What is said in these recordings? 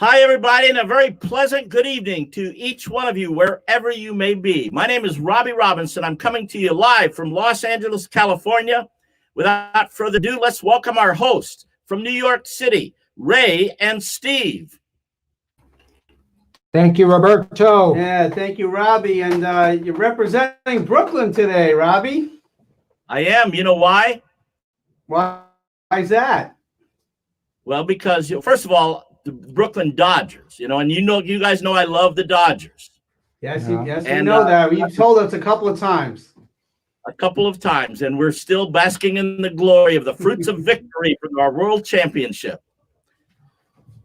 Hi, everybody, and a very pleasant good evening to each one of you, wherever you may be. My name is Robby Robinson. I'm coming to you live from Los Angeles, California. Without further ado, let's welcome our hosts from New York City, Ray and Steve. Thank you, Roberto. Yeah, thank you, Robby. And you're representing Brooklyn today, Robby. I am. You know why? Why is that? Well, because, first of all, the Brooklyn Dodgers, and you guys know I love the Dodgers. Yes, Yeah. yes, we know that. You've told us a couple of times. And we're still basking in the glory of the fruits of victory from our world championship.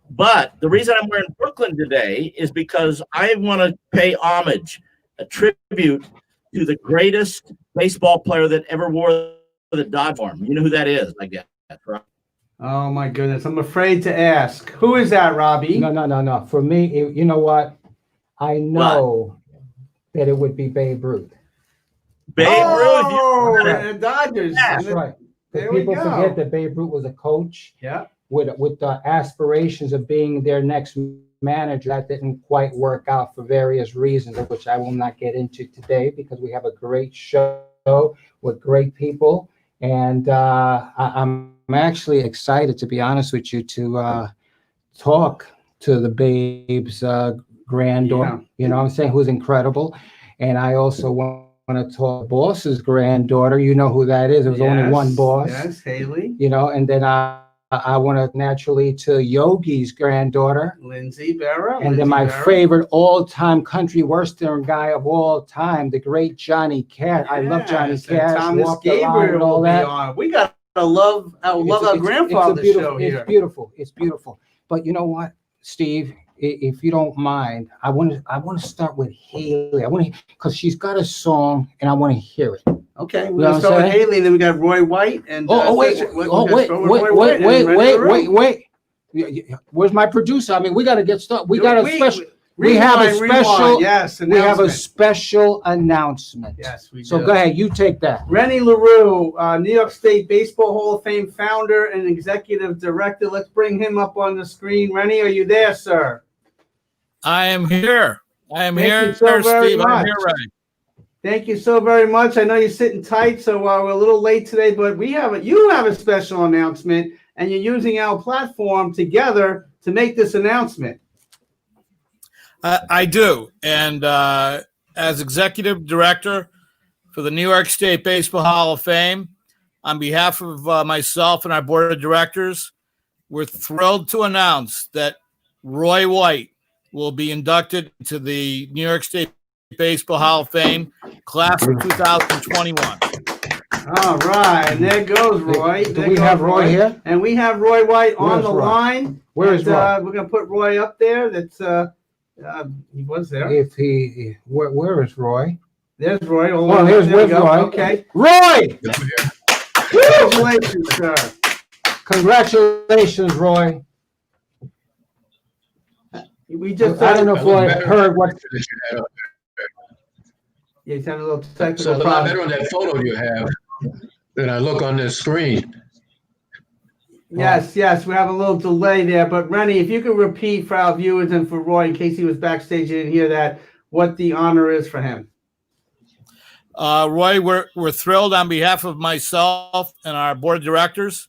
But the reason I'm wearing Brooklyn today is because I want to pay homage, a tribute to the greatest baseball player that ever wore the Dodger form. You know who that is, I guess, right? Oh, my goodness. I'm afraid to ask. Who is that, Robby? No. For me, you know what? I know that it would be Babe Ruth. Babe Ruth. The Dodgers. That's right. There People we go. forget that Babe Ruth was a coach. Yeah. With the aspirations of being their next manager. That didn't quite work out for various reasons, of which I will not get into today because we have a great show with great people. And I'm actually excited, to be honest with you, to talk to the Babe's granddaughter, you know what I'm saying, who's incredible. And I also want to talk boss's granddaughter. You know who that is. There was only one boss. Yes, Haley. And then I want to naturally to Yogi's granddaughter. Lindsay Barra. And then my favorite all-time country western guy of all time, the great Johnny Cash. I love Johnny Cash. Thomas Gabriel and all that. We got to love our grandfather's show here. It's beautiful. It's beautiful. But you know what, Steve? If you don't mind, I want to start with Haley. Because she's got a song, and I want to hear it. Okay, we're gonna start with Haley, and then we got Roy White. And wait. Where's my producer? I mean, we got to get started. We got a special. We have a special announcement. Yes, we do. So go ahead, you take that. Rennie LaRue, New York State Baseball Hall of Fame founder and executive director. Let's bring him up on the screen. Rennie, are you there, sir? I am here. Thank you so very much. I'm here, Ray. Thank you so very much. I know you're sitting tight, so we're a little late today, but you have a special announcement, and you're using our platform together to make this announcement. I do. And as executive director for the New York State Baseball Hall of Fame, on behalf of myself and our board of directors, we're thrilled to announce that Roy White will be inducted into the New York State Baseball Hall of Fame class of 2021. All right, and there goes Roy. Do we have Roy here? And we have Roy White on the line. Where is Roy? We're gonna put Roy up there. That's he was there. Where is Roy? There's Roy. Here's Roy. Okay, Roy. Congratulations, sir. Congratulations, Roy. We just I don't know if Roy heard what. Yeah, he's having a little technical So problem. better on that photo you have than I look on this screen. Yes, we have a little delay there. But Rennie, if you could repeat for our viewers and for Roy, in case he was backstage and didn't hear that, what the honor is for him. Roy, we're thrilled on behalf of myself and our board of directors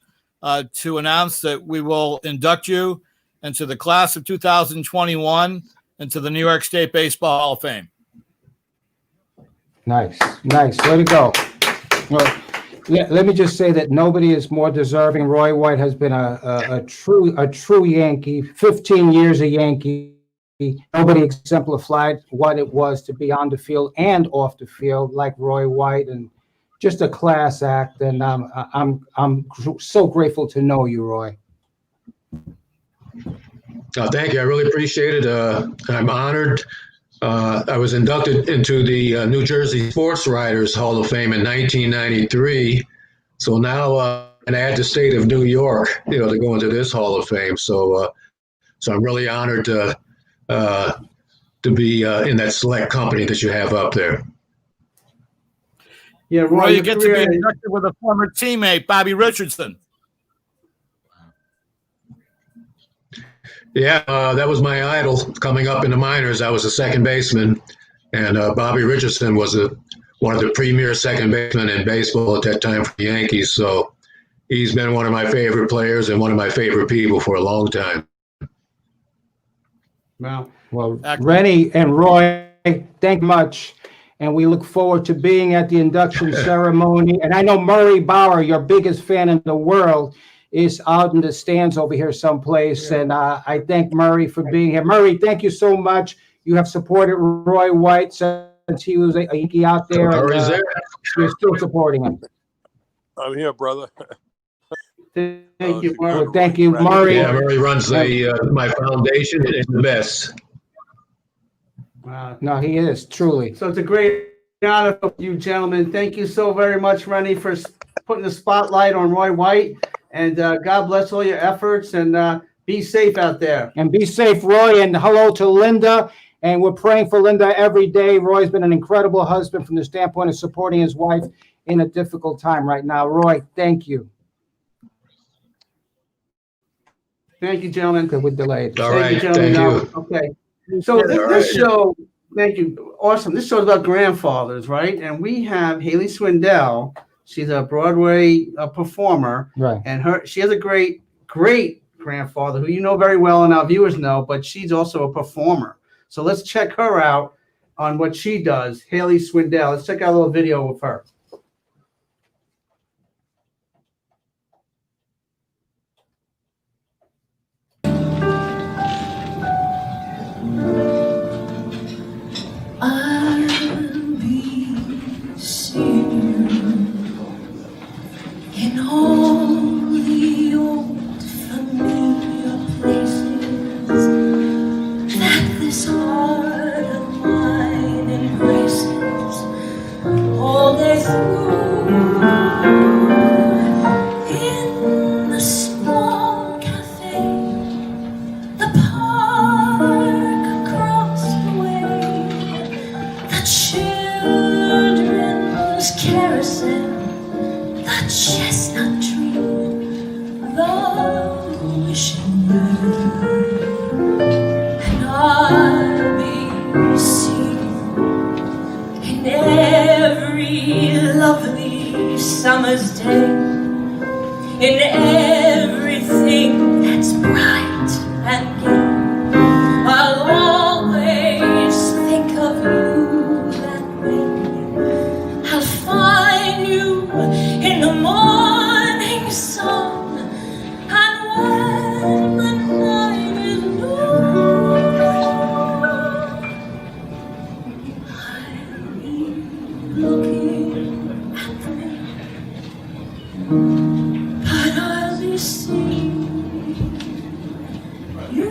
to announce that we will induct you into the class of 2021 into the New York State Baseball Hall of Fame. Nice. Way to go. Well, let me just say that nobody is more deserving. Roy White has been a true Yankee, 15 years a Yankee. Nobody exemplified what it was to be on the field and off the field like Roy White, and just a class act. And I'm so grateful to know you, Roy. Thank you. I really appreciate it. I'm honored. I was inducted into the New Jersey Sports Writers Hall of Fame in 1993. So now and add the state of New York, to go into this Hall of Fame. So I'm really honored to be in that select company that you have up there. Yeah, Roy, you get to be inducted with a former teammate, Bobby Richardson. Yeah, that was my idol coming up in the minors. I was a second baseman, and Bobby Richardson was one of the premier second basemen in baseball at that time for the Yankees. So he's been one of my favorite players and one of my favorite people for a long time. Wow. Well, Excellent. Rennie and Roy, thank you much. And we look forward to being at the induction ceremony. And I know Murray Bauer, your biggest fan in the world, is out in the stands over here someplace. And I thank Murray for being here. Murray, thank you so much. You have supported Roy White since he was a Yankee out there. Murray's there. You're still supporting him. I'm here, brother. Thank you, Well, Mark. thank you, Murray. Yeah, Murray runs my foundation. It's the best. Wow. No, he is, truly. So it's a great honor for you gentlemen. Thank you so very much, Rennie, for putting the spotlight on Roy White. And God bless all your efforts, and be safe out there. And be safe, Roy, and hello to Linda. And we're praying for Linda every day. Roy's been an incredible husband from the standpoint of supporting his wife in a difficult time right now. Roy, thank you. Thank you, gentlemen. Okay, we're delayed. All Thank right, you, gentlemen. thank you. Okay. So this All right. show, thank you. Awesome. This show is about grandfathers, right? And we have Haley Swindell. She's a Broadway performer, Right. and she has a great grandfather who you know very well and our viewers know, but she's also a performer. So let's check her out on what she does. Haley Swindell. Let's check out a little video with her. I'll be seeing you in all the old familiar places that this heart of mine embraces all day through. In the small cafe, the park across the way, the children's carousel, the chestnut tree, the wishing well, and I'll be seen in every lovely summer's day, in everything that's bright and gay. I'll always think of you that way. I'll find you in the morning sun, and when the night is blue, I'll be looking at me, but I'll be seeing you.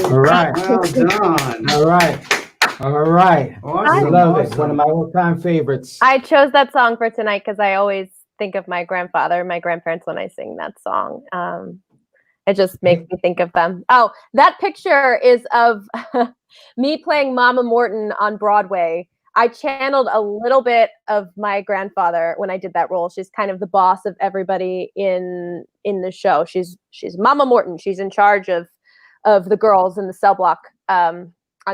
All right. Well done. All right. All right. I Awesome. love it. Awesome. One of my all-time favorites. I chose that song for tonight because I always think of my grandfather, my grandparents when I sing that song. It just makes me think of them. Oh, that picture is of me playing Mama Morton on Broadway. I channeled a little bit of my grandfather when I did that role. She's kind of the boss of everybody in the show. She's Mama Morton. She's in charge of the girls in the cell block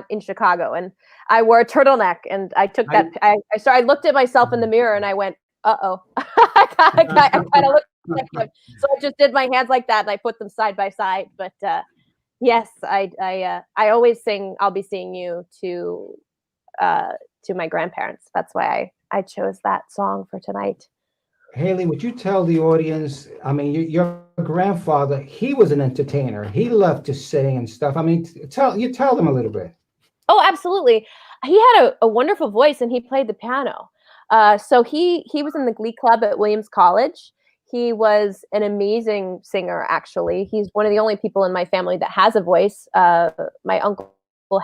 in Chicago. And I wore a turtleneck, and I took that. I looked at myself in the mirror, and I went, "Uh-oh." I kind of looked like him. So I just did my hands like that, and I put them side by side. But yes, I always sing "I'll Be Seeing You" to my grandparents. That's why I chose that song for tonight. Haley, would you tell the audience, I mean, your grandfather, he was an entertainer. He loved to sing and stuff. I mean, tell them a little bit. Oh, absolutely. He had a wonderful voice, and he played the piano. So he was in the Glee Club at Williams College. He was an amazing singer, actually. He's one of the only people in my family that has a voice. My uncle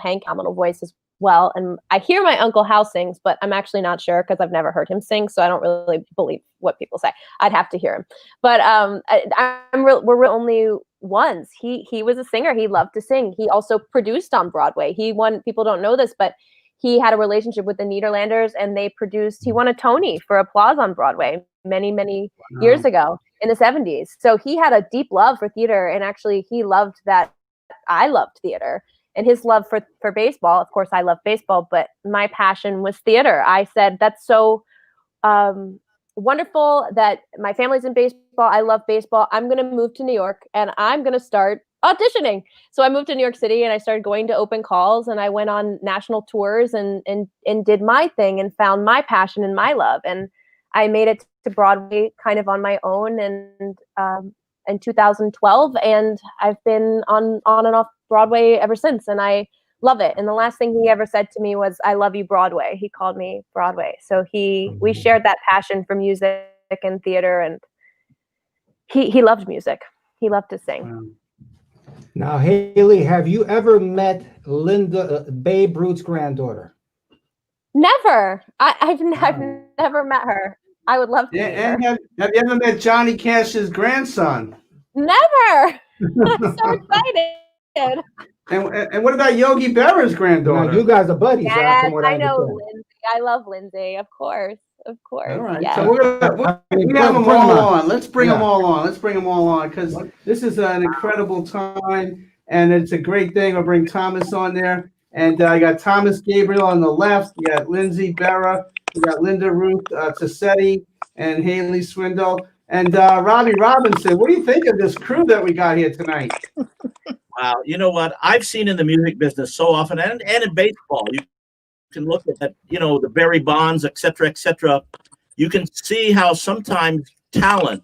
Hank, phenomenal voice well. And I hear my Uncle Hal sings, but I'm actually not sure because I've never heard him sing, so I don't really believe what people say. I'd have to hear him. But we're only ones. He was a singer. He loved to sing. He also produced on Broadway. He won. People don't know this, but he had a relationship with the Nederlanders, and he won a Tony for Applause on Broadway many years ago in the 70s. So he had a deep love for theater, and actually he loved that I loved theater. And his love for baseball, of course, I love baseball, but my passion was theater. I said, that's so wonderful that my family's in baseball. I love baseball. I'm going to move to New York, and I'm going to start auditioning. So I moved to New York City, and I started going to open calls, and I went on national tours and did my thing and found my passion and my love. And I made it to Broadway kind of on my own and in 2012, and I've been on and off Broadway ever since, and I love it. And the last thing he ever said to me was, "I love you, Broadway." He called me Broadway. So we shared that passion for music and theater, and he loved music. He loved to sing. Wow. Now, Haley, have you ever met Babe Ruth's granddaughter? Never. I've never met her. I would love to meet her. And have you ever met Johnny Cash's grandson? Never. I'm so excited. And what about Yogi Berra's granddaughter? Now, you guys are buddies. Yes, from what I know understand. Lindsay. I love Lindsay. Of course. All right. Yes. So we have them all on. Let's bring them all on. Let's bring them all on because this is an incredible time, and it's a great thing. I'll bring Thomas on there. And I got Thomas Gabriel on the left. You got Lindsay Berra. You got Linda Ruth Tassetti and Haley Swindell. And Robby Robinson. What do you think of this crew that we got here tonight? Wow. You know what? I've seen in the music business so often, and in baseball, you can look at, the Barry Bonds, et cetera, et cetera. You can see how sometimes talent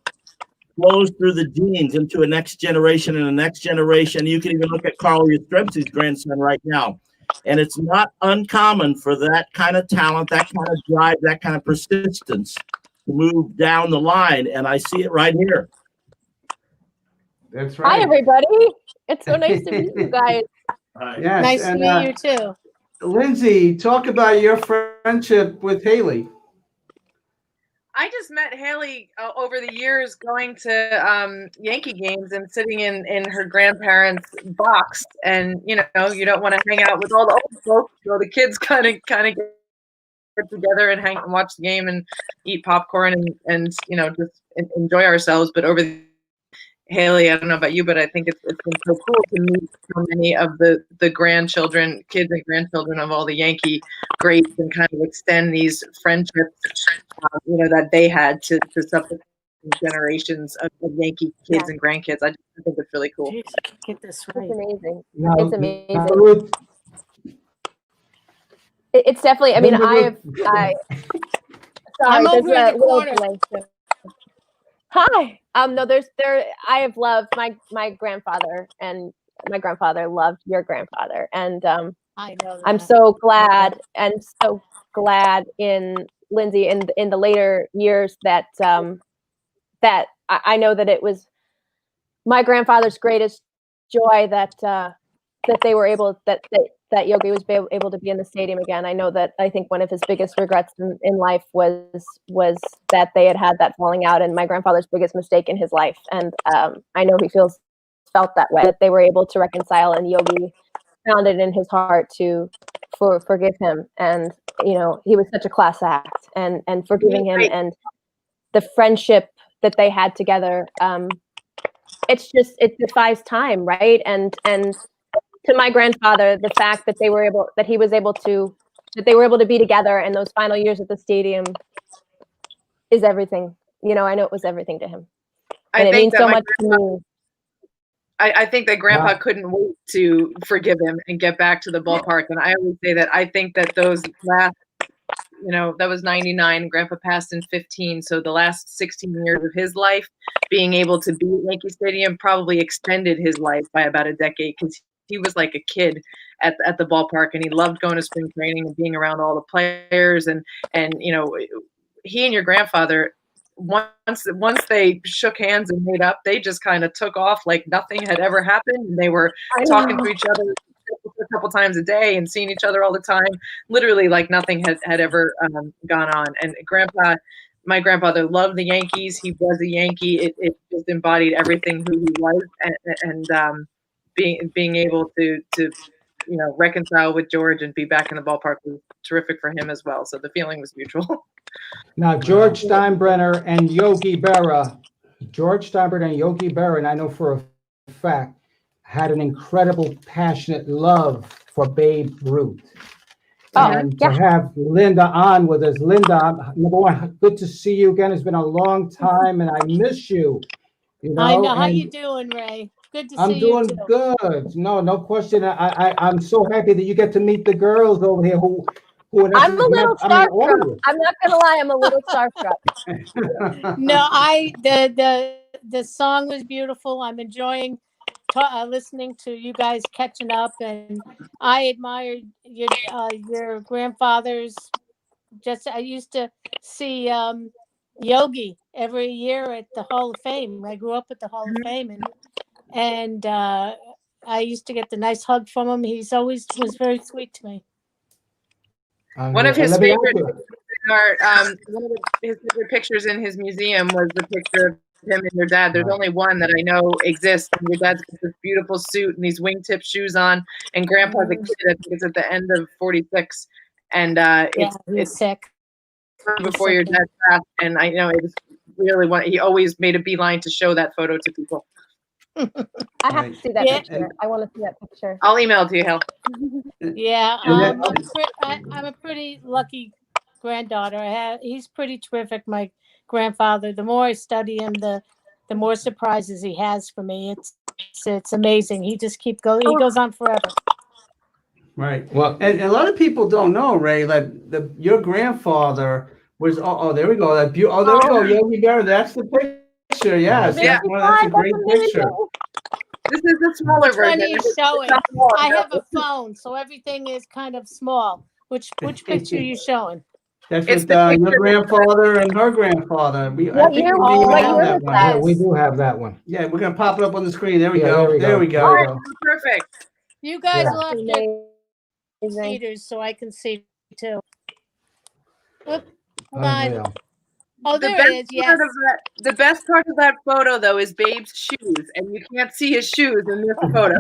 flows through the genes into a next generation and a next generation. You can even look at Carl Yastrzemski's grandson right now. And it's not uncommon for that kind of talent, that kind of drive, that kind of persistence to move down the line. And I see it right here. That's right. Hi, everybody. It's so nice to meet you guys. Yes, Nice to meet you too. Lindsay, talk about your friendship with Haley. I just met Haley over the years going to Yankee games and sitting in her grandparents' box. And, you don't want to hang out with all the old folks. So the kids kind of get together and hang and watch the game and eat popcorn and just enjoy ourselves. But over Haley, I don't know about you, but I think it's been so cool to meet so many of the kids and grandchildren of all the Yankee greats and kind of extend these friendships, that they had to subsequent generations of Yankee kids and grandkids. I think it's really cool. Get this right. It's amazing. Now, It's amazing. now, Ruth, It's definitely, sorry, I'm there's over in a the little corner. delay. Hi. No, I have loved my grandfather, and my grandfather loved your grandfather. And I know that. I'm so glad in Lindsay in the later years that that I know that it was my grandfather's greatest joy that they were able that Yogi was able to be in the stadium again. I think one of his biggest regrets in life was that they had that falling out, and my grandfather's biggest mistake in his life. And I know he felt that way, that they were able to reconcile, and Yogi found it in his heart to forgive him. And he was such a class act, and forgiving him and the friendship that they had together. It defies time, right? And to my grandfather, the fact that they were able to be together in those final years at the stadium is everything. I know it was everything to him. And it means so much to me. I think that Grandpa couldn't wait to forgive him and get back to the ballpark. And I always say that I think that those last, that was 99, and Grandpa passed in 15. So the last 16 years of his life, being able to be at Yankee Stadium probably extended his life by about a decade, because he was like a kid at the ballpark, and he loved going to spring training and being around all the players. And he and your grandfather, once they shook hands and made up, they just kind of took off like nothing had ever happened. And they were talking to each other a couple times a day and seeing each other all the time, literally like nothing had ever gone on. And my grandfather loved the Yankees. He was a Yankee. It just embodied everything who he was, and being able to reconcile with George and be back in the ballpark was terrific for him as well. So the feeling was mutual. Now, George Steinbrenner and Yogi Berra, and I know for a fact, had an incredible, passionate love for Babe Ruth. And to have Linda on with us. Linda, number one, good to see you again. It's been a long time, and I miss you. I know. How you doing, Ray? Good to see you. I'm doing good. No question. I'm so happy that you get to meet the girls over here who I'm a little starstruck. I'm not gonna lie, I'm a little starstruck. No, the song was beautiful. I'm enjoying listening to you guys catching up, and I admired your grandfather's. I used to see Yogi every year at the Hall of Fame. I grew up at the Hall of Fame, and I used to get the nice hug from him. He's always was very sweet to me. One of his favorite pictures in his museum was the picture of him and your dad. There's only one that I know exists. And your dad's got this beautiful suit and these wingtip shoes on, and Grandpa's a kid. I think it's at the end of 46, and it's sick before your dad passed. And I know it was really he always made a beeline to show that photo to people. I have to see that picture. I want to see that picture. I'll email it to you, Hal. Yeah, I'm a pretty lucky granddaughter. He's pretty terrific, my grandfather. The more I study him, the more surprises he has for me. It's amazing. He just he goes on forever. Right. Well, and a lot of people don't know, Ray, that your grandfather was. Oh, there we go. There we go. Yogi Berra. That's the picture. Yes. Yeah. That's a great picture. This is the smaller version. Showing. I have a phone, so everything is kind of small. Which picture are you showing? That's with your grandfather and her grandfather. What year was that? Yeah, we do have that one. Yeah, we're gonna pop it up on the screen. There we go. There we go. Oh, perfect. You guys left your meters so I can see too. Hold on. Oh, there it is. Yes. The best part of that photo, though, is Babe's shoes, and you can't see his shoes in this photo.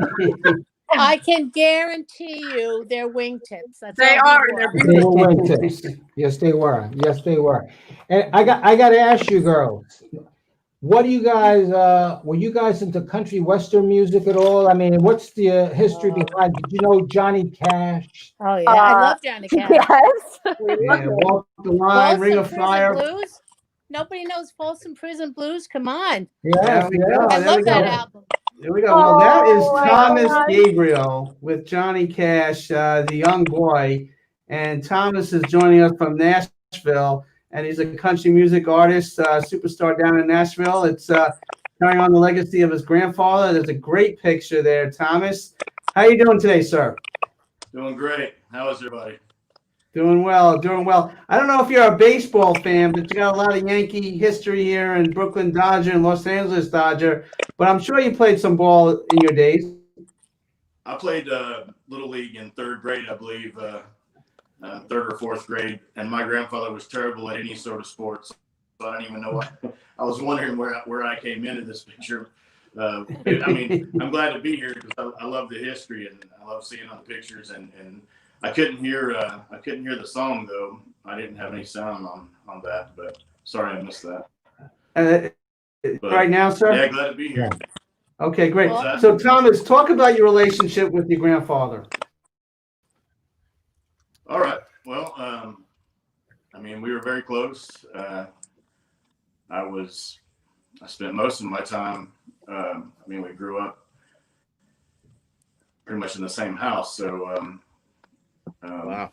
I can guarantee you they're wingtips. They are. They were wingtips. Yes, they were. Yes, they were. And I got to ask you, girls, what do you guys? Were you guys into country western music at all? I mean, what's the history behind? Did you know Johnny Cash? Oh yeah, I love Johnny Cash. Yes. Yeah, Walk the Line, Ring of Fire. Blues? Nobody knows Folsom Prison Blues. Come on. Yeah, I love that album. There we go. Well, that is Thomas Gabriel with Johnny Cash, the young boy. And Thomas is joining us from Nashville, and he's a country music artist, superstar down in Nashville. It's carrying on the legacy of his grandfather. There's a great picture there, Thomas. How are you doing today, sir? Doing great. How is everybody? Doing well, doing well. I don't know if you're a baseball fan, but you got a lot of Yankee history here in Brooklyn Dodger and Los Angeles Dodger. But I'm sure you played some ball in your days. I played Little League in third grade, I believe, third or fourth grade. And my grandfather was terrible at any sort of sports. So I don't even know what. I was wondering where I came into this picture. I mean, I'm glad to be here because I love the history and I love seeing all the pictures. And I couldn't hear the song though. I didn't have any sound on that, but sorry I missed that. Right now, sir? Yeah, glad to be here. Okay, great. So Thomas, talk about your relationship with your grandfather. All right. Well, I mean, we were very close. I spent most of my time. I mean, we grew up pretty much in the same house, so. Wow.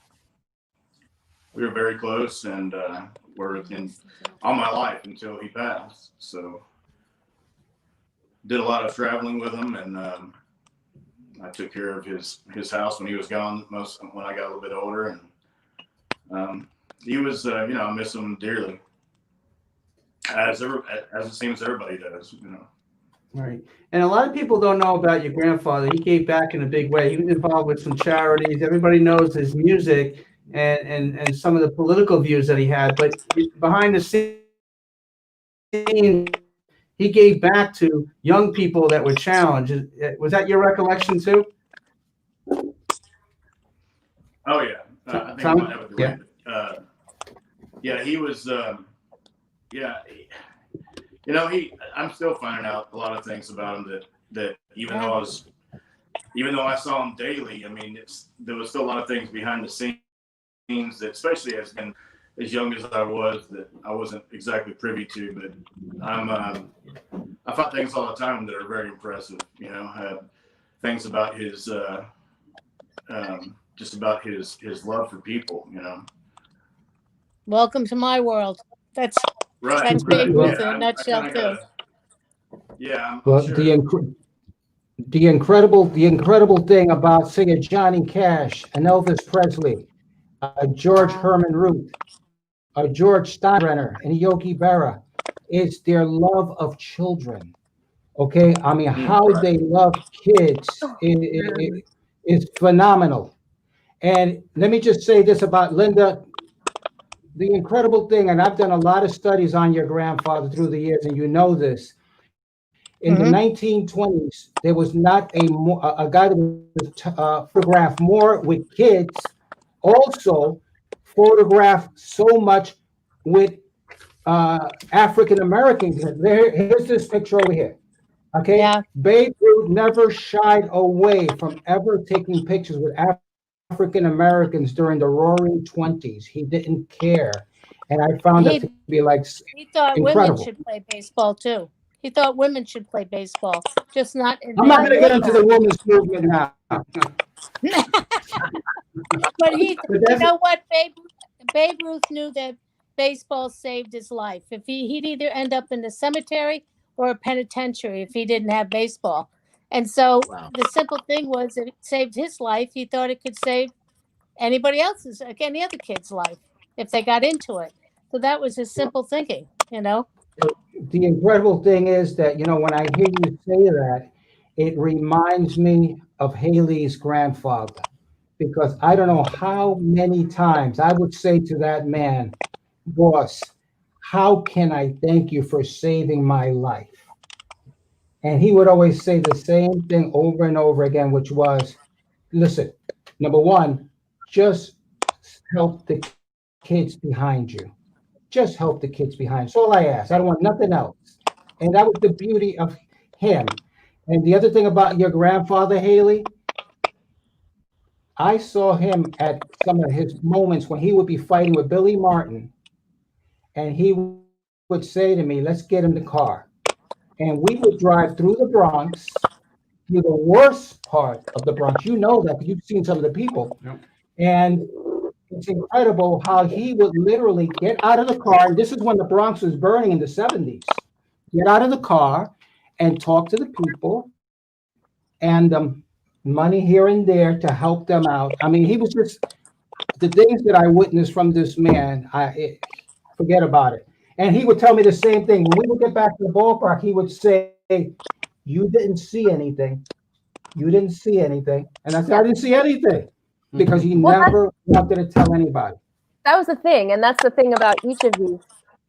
We were very close and were in all my life until he passed. So did a lot of traveling with him, and I took care of his house when he was gone. When I got a little bit older, and he was, I miss him dearly, as it seems everybody does, Right. And a lot of people don't know about your grandfather. He gave back in a big way. He was involved with some charities. Everybody knows his music and some of the political views that he had. But behind the scenes, he gave back to young people that were challenged. Was that your recollection too? Oh yeah, I think I might have it right. Yeah, he was. I'm still finding out a lot of things about him that even though I saw him daily, I mean, there was still a lot of things behind the scenes that, especially as young as I was, that I wasn't exactly privy to. But I find things all the time that are very impressive. Things about his just about his love for people. Welcome to my world. That's Right. Babe Right. Ruth Yeah, in a nutshell too. I'm Well, sure. the incredible thing about singer Johnny Cash and Elvis Presley, George Herman Root, George Steinbrenner, and Yogi Berra is their love of children. Okay, I mean, how Right. they love kids is phenomenal. And let me just say this about Linda. The incredible thing, and I've done a lot of studies on your grandfather through the years, and you know this. In the 1920s, there was not a guy that was photographed more with kids, also photographed so much with African Americans. Here's this picture over here. Okay, Yeah. Babe Ruth never shied away from ever taking pictures with African Americans during the Roaring '20s. He didn't care, and I found that to be like He thought women incredible. should play baseball too. He thought women should play baseball, just not in I'm not that going to get way. into the women's movement now. But you that's- know what? Babe Ruth knew that baseball saved his life. If he'd either end up in the cemetery or a penitentiary if he didn't have baseball. And so the simple thing was that it saved his life. He thought it could save anybody else's, like any other kid's life, if they got into it. So that was his simple thinking, The incredible thing is that, when I hear you say that, it reminds me of Haley's grandfather, because I don't know how many times I would say to that man, boss, how can I thank you for saving my life? And he would always say the same thing over and over again, which was, listen, number one, just help the kids behind you. Just help the kids behind. That's all I ask. I don't want nothing else. And that was the beauty of him. And the other thing about your grandfather, Haley, I saw him at some of his moments when he would be fighting with Billy Martin. And he would say to me, let's get in the car. And we would drive through the Bronx, through the worst part of the Bronx. You know that because you've seen some of the people. Yep. And it's incredible how he would literally get out of the car. And this is when the Bronx was burning in the 70s. Get out of the car and talk to the people, and money here and there to help them out. I mean, he was just, the things that I witnessed from this man, forget about it. And he would tell me the same thing. When we would get back to the ballpark, he would say, you didn't see anything. You didn't see anything. And I said, I didn't see anything. Because he never wanted to tell anybody. That was the thing, and that's the thing about each of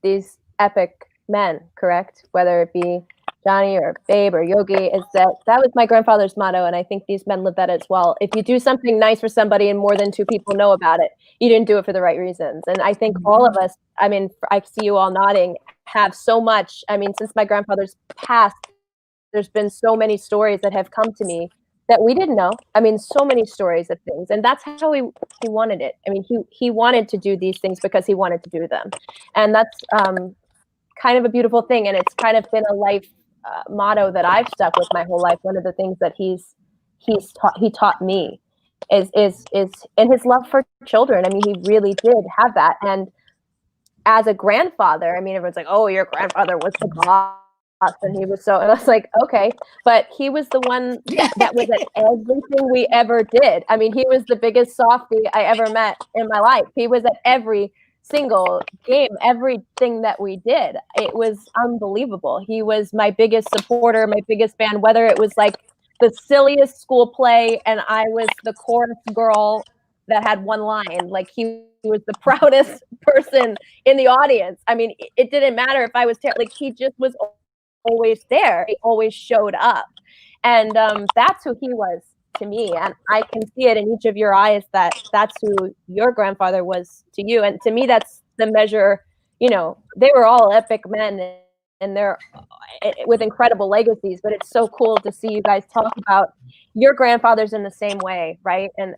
these epic men, correct? Whether it be Johnny or Babe or Yogi, is that was my grandfather's motto, and I think these men live that as well. If you do something nice for somebody and more than two people know about it, you didn't do it for the right reasons. And I think all of us, I mean, I see you all nodding, have so much. I mean, since my grandfather's passed, there's been so many stories that have come to me that we didn't know. I mean, so many stories of things, and that's how he wanted it. I mean, he wanted to do these things because he wanted to do them, and that's kind of a beautiful thing. And it's kind of been a life motto that I've stuck with my whole life. One of the things that he taught me is in his love for children. I mean, he really did have that. And as a grandfather, I mean, everyone's like, "Oh, your grandfather was the boss." And he was and I was like, okay, but he was the one that was at everything we ever did. I mean, he was the biggest softie I ever met in my life. He was at every single game, everything that we did. It was unbelievable. He was my biggest supporter, my biggest fan, whether it was like the silliest school play and I was the chorus girl that had one line. Like he was the proudest person in the audience. I mean, it didn't matter if I was like he just was always there. He always showed up. And that's who he was to me. And I can see it in each of your eyes that that's who your grandfather was to you. And to me, that's the measure, you know, they were all epic men and they're with incredible legacies, but it's so cool to see you guys talk about your grandfathers in the same way. Right. And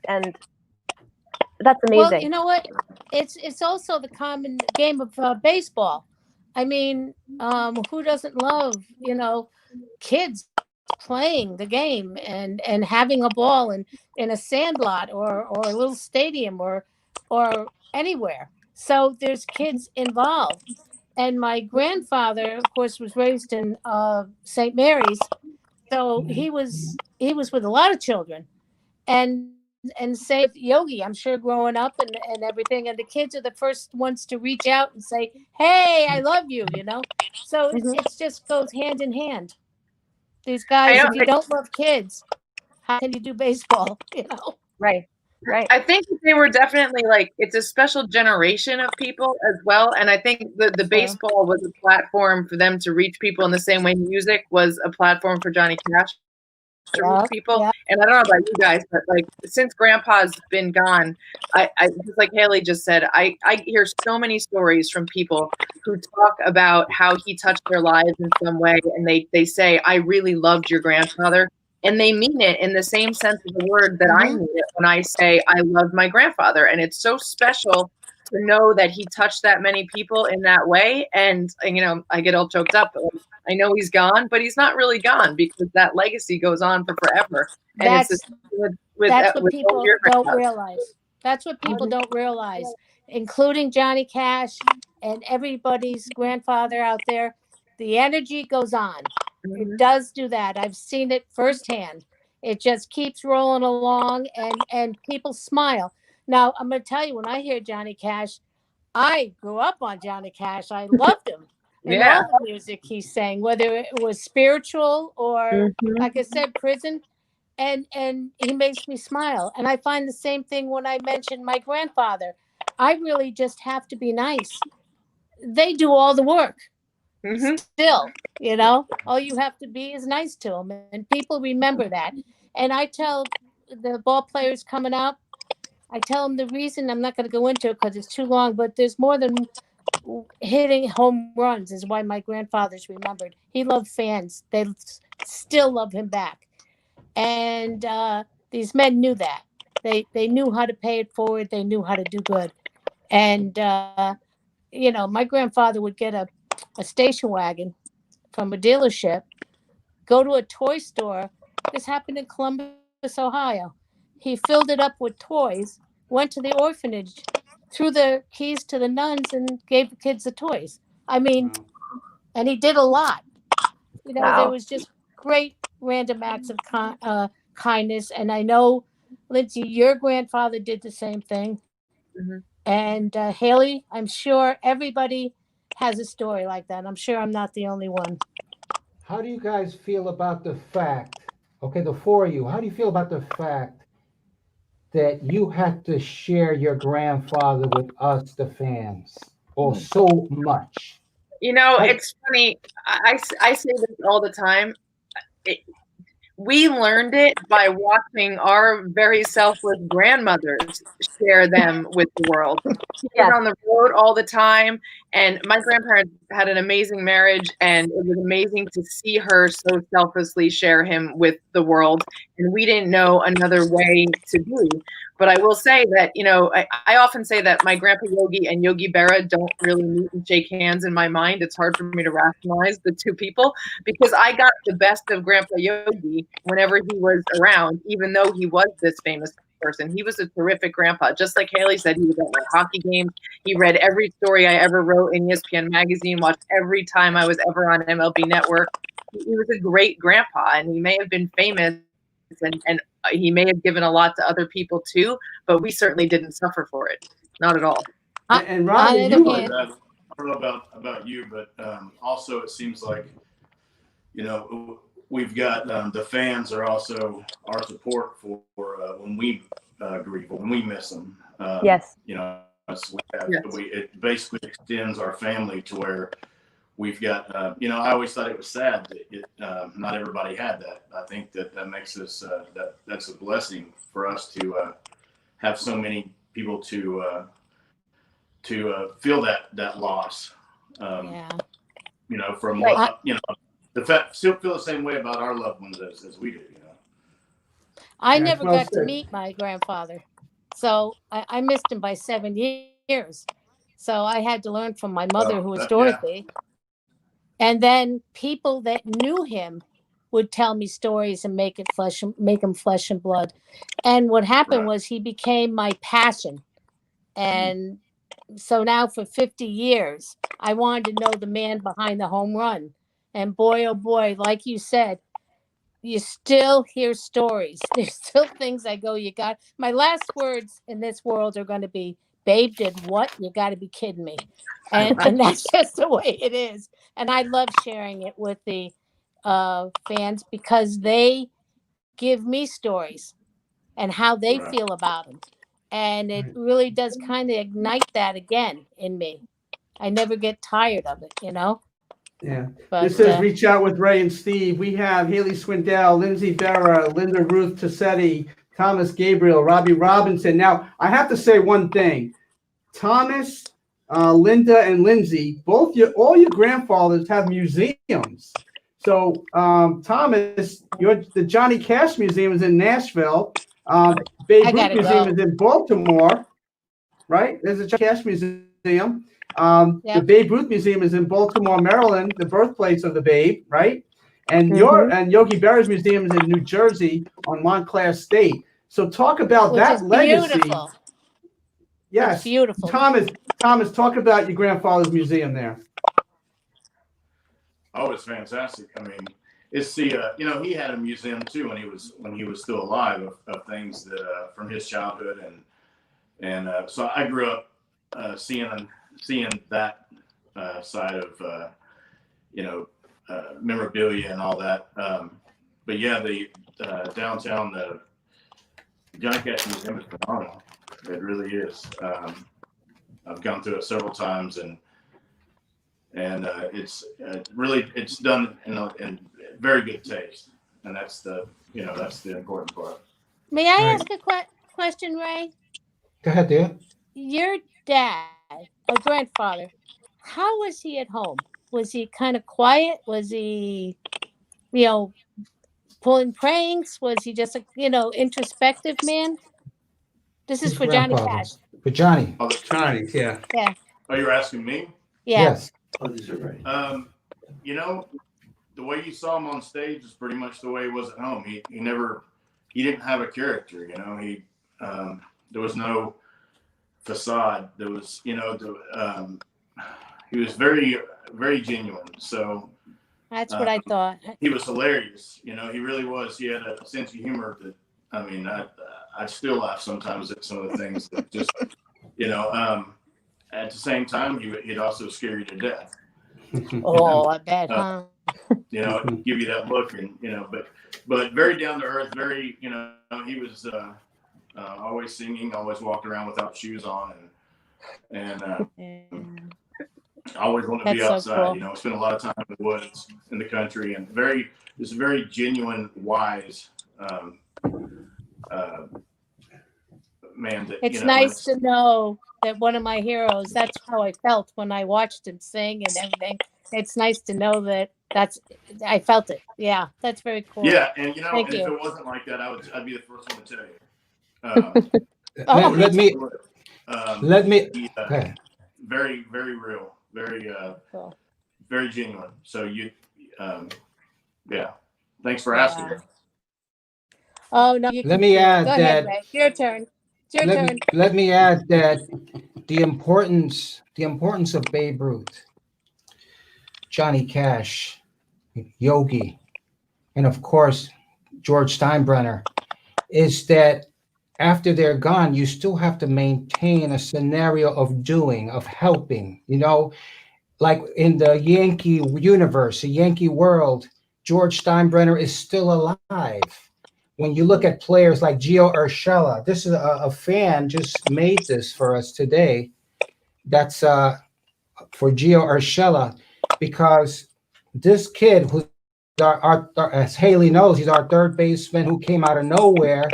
that's amazing. Well, you know what? It's also the common game of baseball. I mean, who doesn't love, you know, kids playing the game and having a ball in a sandlot or a little stadium or anywhere. So there's kids involved. And my grandfather, of course, was raised in St. Mary's, so he was with a lot of children, and say Yogi, I'm sure growing up and everything, and the kids are the first ones to reach out and say, "Hey, I love you," you know. So it's just goes hand in hand. These guys, if you don't love kids, how can you do baseball? You know, right. I think they were definitely like, it's a special generation of people as well. And I think the baseball was a platform for them to reach people in the same way music was a platform for Johnny Cash to reach people. And I don't know about you guys, but like since Grandpa's been gone, I just like Haley just said, I hear so many stories from people who talk about how he touched their lives in some way. And they say, I really loved your grandfather. And they mean it in the same sense of the word that I mean it when I say I love my grandfather. And it's so special to know that he touched that many people in that way. And you know, I get all choked up. But I know he's gone, but he's not really gone because that legacy goes on for forever. And that's what people don't realize. That's what people don't realize, including Johnny Cash and everybody's grandfather out there. The energy goes on. It does do that. I've seen it firsthand. It just keeps rolling along and people smile. Now, I'm going to tell you, when I hear Johnny Cash, I grew up on Johnny Cash. I loved him and all the music he sang, whether it was spiritual or, like I said, prison. And he makes me smile. And I find the same thing when I mention my grandfather. I really just have to be nice. They do all the work. Still, you know, all you have to be is nice to them, and people remember that. And I tell the ball players coming up, I tell them the reason, I'm not going to go into it because it's too long, but there's more than hitting home runs is why my grandfather's remembered. He loved fans. They still love him back. And these men knew that. They knew how to pay it forward. They knew how to do good. And, you know, my grandfather would get a station wagon from a dealership, go to a toy store. This happened in Columbus, Ohio. He filled it up with toys, went to the orphanage, threw the keys to the nuns, and gave the kids the toys. I mean, and he did a lot. You know, there was just great random acts of kindness. And I know, Lindsay, your grandfather did the same thing. And Haley, I'm sure everybody has a story like that. I'm sure I'm not the only one. How do you guys feel about the fact, okay, the four of you, how do you feel about the fact that you had to share your grandfather with us, the fans, or so much? You know, it's funny. I say this all the time. We learned it by watching our very selfless grandmothers share them with the world. She was on the road all the time, and my grandparents had an amazing marriage, and it was amazing to see her so selflessly share him with the world. And we didn't know another way to be. But I will say that, you know, I often say that my grandpa Yogi and Yogi Berra don't really meet and shake hands in my mind. It's hard for me to rationalize the two people because I got the best of Grandpa Yogi whenever he was around, even though he was this famous person. He was a terrific grandpa. Just like Haley said, he was at my hockey games. He read every story I ever wrote in ESPN magazine, watched every time I was ever on MLB Network. He was a great grandpa, and he may have been famous and he may have given a lot to other people too, but we certainly didn't suffer for it. Not at all. And Robbie, on you the Like other were, hand, that. I don't know about you, but also it seems like, you know, we've got the fans are also our support for when we grieve, when we miss them. Yes. You know, Yes. it basically extends our family to where we've got. You know, I always thought it was sad that not everybody had that. I think that makes us that's a blessing for us to have so many people to feel that loss. yeah. You know, from Right. you know, the fact still feel the same way about our loved ones as we do. You know. I that's never well got to said. meet my grandfather, so I missed him by 7 years. So I had to learn from my mother, who was Yeah. Dorothy. And then people that knew him would tell me stories and make him flesh and blood. And what happened Right. was he became my passion. And so now for 50 years, I wanted to know the man behind the home run. And boy, oh boy, like you said, you still hear stories. There's still things I go, you got my last words in this world are going to be, babe did what? You got to be kidding me. And that's just the way it is. And I love sharing it with the fans because they give me stories and how they Right. feel about them. And it Right. really does kind of ignite that again in me. I never get tired of it, you know? Yeah. But This says reach out with Ray and Steve. We have Haley Swindell, Lindsay Berra, Linda Ruth Tassetti, Thomas Gabriel, Robby Robinson. Now, I have to say one thing. Thomas, Linda, and Lindsay, all your grandfathers have museums. So, Thomas, the Johnny Cash Museum is in Nashville. Babe I Ruth gotta Museum go. is in Baltimore, right? There's a Johnny Cash Museum. The Yep. Babe Ruth Museum is in Baltimore, Maryland, the birthplace of the Babe, right? And Mhm. Yogi Berra's museum is in New Jersey on Montclair State. So talk about Which is that legacy. beautiful. It's Yes, beautiful. Thomas, talk about your grandfather's museum there. Oh, it's fantastic. I mean, it's the you know, he had a museum too when he was still alive of things that from his childhood and so I grew up seeing that side of you know memorabilia and all that. But yeah, the downtown the Johnny Cash Museum is phenomenal. It really is. I've gone through it several times and it's really it's done in very good taste, and that's the important part. May I Right. ask a question, Ray? Go ahead, dear. Your dad, or grandfather, how was he at home? Was he kind of quiet? Was he, you know, pulling pranks? Was he just a, introspective man? This is His for Johnny grandfather. Cash. For Johnny. Oh, Chinese, yeah. Yeah. oh, you're asking me? Yeah. Yes. You know, the way you saw him on stage is pretty much the way he was at home. He didn't have a character. You know, there was no facade. There was, he was very, very genuine. So That's what I thought. he was hilarious. You know, he really was. He had a sense of humor that, I mean, I still laugh sometimes at some of the things that just, at the same time, he'd also scare you to death. Oh, I bet, huh? Give you that look and, but very down to earth, very, he was always singing, always walked around without shoes on and I always wanted to be That's so outside, cool. spend a lot of time in the woods, in the country, and very genuine, wise man. That It's nice to know that one of my heroes, that's how I felt when I watched him sing and everything. It's nice to know that I felt it. Yeah, that's very cool. Yeah, and Thank and if you. it wasn't like that, I'd be the first one to tell you. Oh, Let me. He, Okay. very, very real, very, Cool. very genuine. So yeah. Thanks for asking. Yeah. Oh no! Let me add Go ahead, that. Ray. Your turn. It's your turn. Let me add that the importance of Babe Ruth, Johnny Cash, Yogi, and of course George Steinbrenner is that after they're gone, you still have to maintain a scenario of doing, of helping, like in the Yankee universe, the Yankee world, George Steinbrenner is still alive. When you look at players like Gio Urshela, this is a fan just made this for us today. That's for Gio Urshela, because this kid, who's as Haley knows, he's our third baseman who came out of nowhere.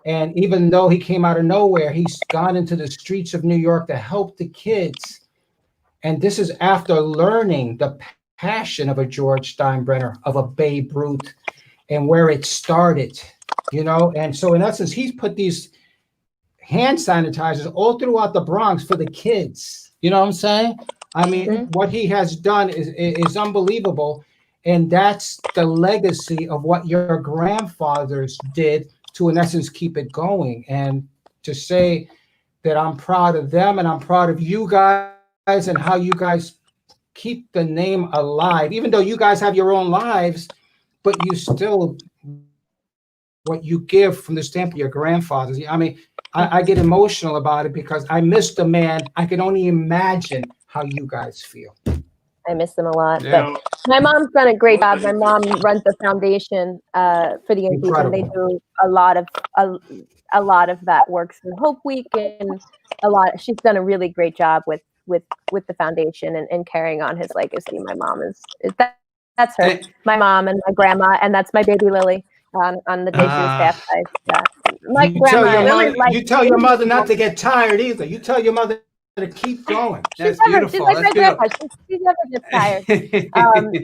And even though he came out of nowhere, he's gone into the streets of New York to help the kids. And this is after learning the passion of a George Steinbrenner, of a Babe Ruth, and where it started, And so in essence, he's put these hand sanitizers all throughout the Bronx for the kids. You know what I'm saying? I mean, what he has done is unbelievable. And that's the legacy of what your grandfathers did to, in essence, keep it going. And to say that I'm proud of them and I'm proud of you guys and how you guys keep the name alive, even though you guys have your own lives, but you still, what you give from the standpoint of your grandfathers. I mean, I get emotional about it because I miss the man. I can only imagine how you guys feel. I miss them a lot. Yeah. But my mom's done a great job. My mom runs a foundation for the Yankees, and they do a lot of that work through Hope Week, and she's done a really great job with the foundation and carrying on his legacy. My mom that's her, my mom and my grandma, and that's my baby Lily on the day she was baptized. My grandma. You tell your mother not to get tired either. You tell your mother to keep going. That's She's beautiful. like That's my grandpa. She never gets tired.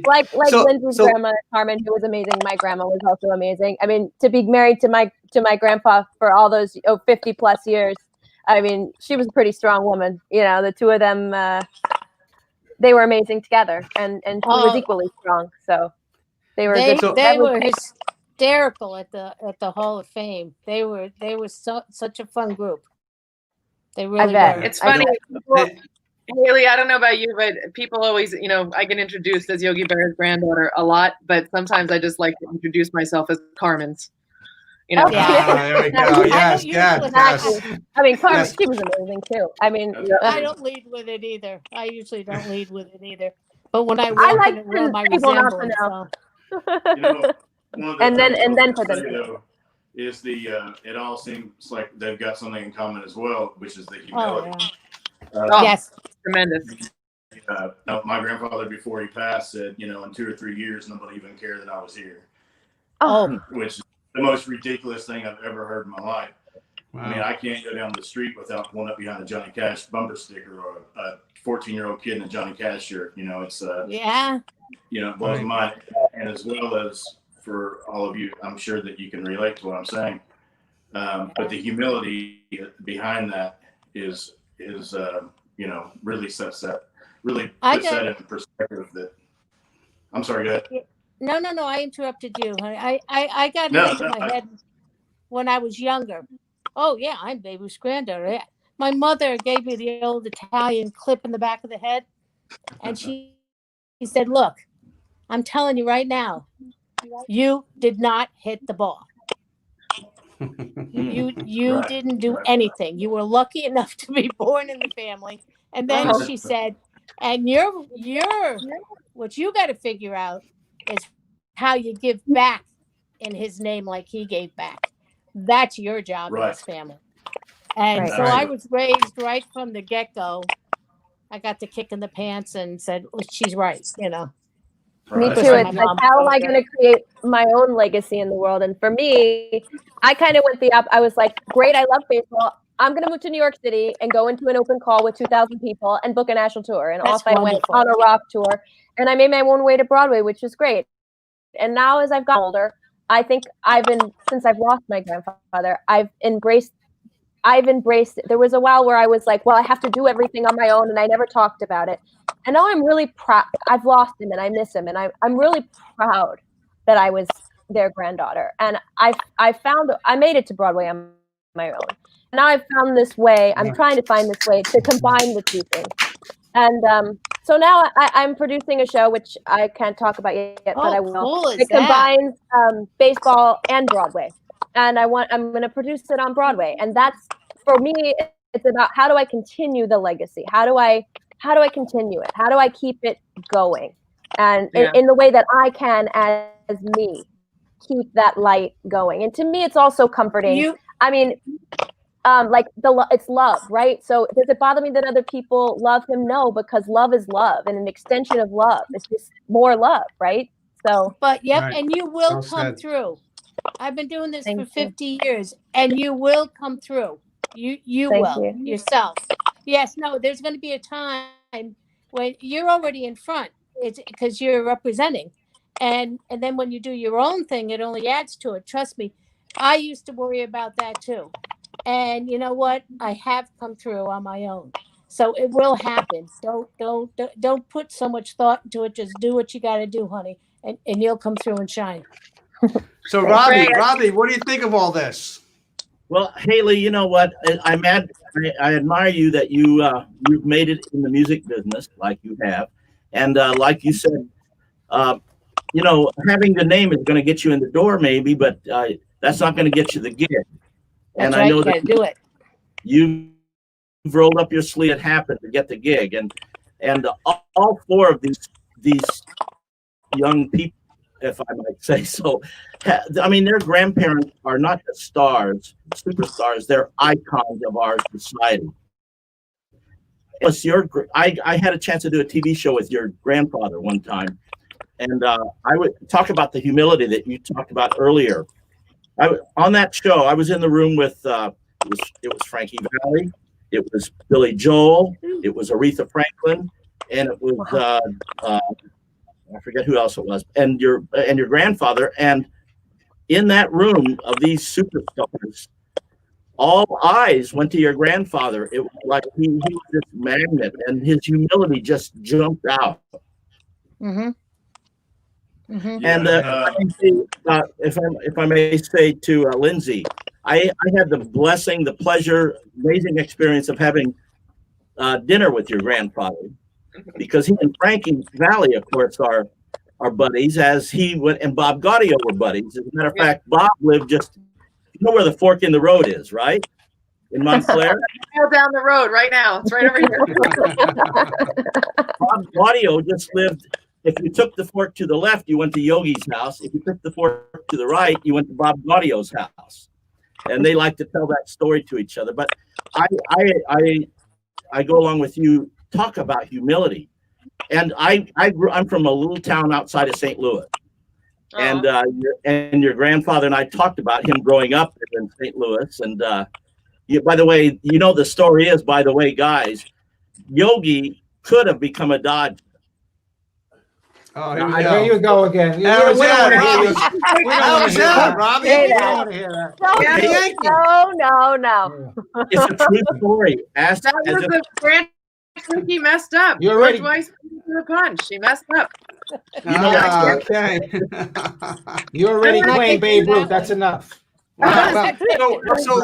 Like Lindsay's grandma Carmen, who was amazing. My grandma was also amazing. I mean, to be married to my grandpa for all those 50 plus years. I mean, she was a pretty strong woman. The two of them, they were amazing together, and she was equally strong. So they were hysterical at the Hall of Fame. They were such a fun group. They really were. It's funny. Haley, I don't know about you, but people always, I get introduced as Yogi Berra's granddaughter a lot, but sometimes I just like to introduce myself as Carmen's. There we go. Yes. I mean, Carmen, she was amazing too. I mean, I don't lead with it either. I usually don't lead with it either. But when I walk in a room, I resemble it. And then for them. Is it all seems like they've got something in common as well, which is the humility. Yes, tremendous. My grandfather, before he passed, said, in 2 or 3 years, nobody even cared that I was here. Which is the most ridiculous thing I've ever heard in my life. Wow. I mean, I can't go down the street without pulling up behind a Johnny Cash bumper sticker or a 14-year-old kid in a Johnny Cash shirt. It's it blows my mind. And as well as for all of you, I'm sure that you can relate to what I'm saying. But the humility behind that is really sets that, really puts that in perspective. That I'm sorry, go ahead. No, I interrupted you. I got it into my head when I was younger. Oh yeah, I'm Baby's granddaughter. My mother gave me the old Italian clip in the back of the head, and she said, "Look, I'm telling you right now, you did not hit the ball. You didn't do anything. You were lucky enough to be born in the family." And then she said, "And you're what you got to figure out is how you give back in his name like he gave back. That's your job in this family." And so I was raised right from the get-go. I got the kick in the pants and said, well, she's right, Me too. It's like, how am I going to create my own legacy in the world? And for me, I kind of went I was like, great, I love baseball. I'm going to move to New York City and go into an open call with 2,000 people and book a national tour. And off I went on a rock tour. And I made my own way to Broadway, which was great. And now as I've gotten older, I think since I've lost my grandfather, I've embraced it. There was a while where I was like, well, I have to do everything on my own, and I never talked about it. And now I'm really proud. I've lost him and I miss him. And I'm really proud that I was their granddaughter. And I made it to Broadway on my own. Now I've found this way. I'm trying to find this way to combine the two things. And so now I'm producing a show, which I can't talk about yet, but I will. Cool it combines baseball and Broadway. and I'm going to produce it on Broadway. And that's, for me, it's about how do I continue the legacy? How do I continue it? How do I keep it going? And in the way that I can, as me, keep that light going. And to me, it's also comforting. I mean, like it's love, right? So does it bother me that other people love him? No, because love is love, and an extension of love is just more love, right? So, But yep, Right. and you will Well come said. through. I've been doing this Thank for you. 50 years, and you will come through. You Thank will you. yourself. Yes, no, there's going to be a time when you're already in front. It's because you're representing, and then when you do your own thing, it only adds to it. Trust me, I used to worry about that too, and you know what? I have come through on my own, so it will happen. Don't put so much thought into it. Just do what you got to do, honey, and you'll come through and shine. So Ray, Robbie, what do you think of all this? Well, Haley, you know what? I admire you that you've made it in the music business like you have, and like you said, having the name is going to get you in the door, maybe, but that's not going to get you the gig. That's And right. I know You got that to do it. you've rolled up your sleeve. It happened to get the gig, and all four of these young people, if I might say so, I mean, their grandparents are not just stars, superstars; they're icons of our society. I had a chance to do a TV show with your grandfather one time, and I would talk about the humility that you talked about earlier. On that show, I was in the room with it was Frankie Valli, it was Billy Joel, it was Aretha Franklin, and it was I forget who else it was, and your grandfather. And in that room of these superstars, all eyes went to your grandfather. It was like he was this magnet, and his humility just jumped out. Mm-hmm. Mm-hmm. And if I may say to Lindsay, I had the blessing, the pleasure, amazing experience of having dinner with your grandfather, because he and Frankie Valli, of course, are buddies, as he went and Bob Gaudio were buddies. As a matter of fact, Bob lived just, you know where the fork in the road is, right? In Montclair. Go down the road right now. It's right over here. Bob Gaudio just lived. If you took the fork to the left, you went to Yogi's house. If you took the fork to the right, you went to Bob Gaudio's house. And they like to tell that story to each other. But I go along with you. Talk about humility. And I'm from a little town outside of St. Louis. And your grandfather and I talked about him growing up in St. Louis. And by the way, the story is, by the way, guys, Yogi could have become a Dodger. Oh, Here you go again. How's We don't want to that, hear you. Robbie? We don't How's want to hear that, that. Robbie? We Say don't that. want to hear that. No. It's a true story. That was the grand Twinkie messed up. You're ready. George Weiss threw the punch. She messed up. Okay. You're already I'm not playing taking Babe Ruth. that That's enough. Wow. So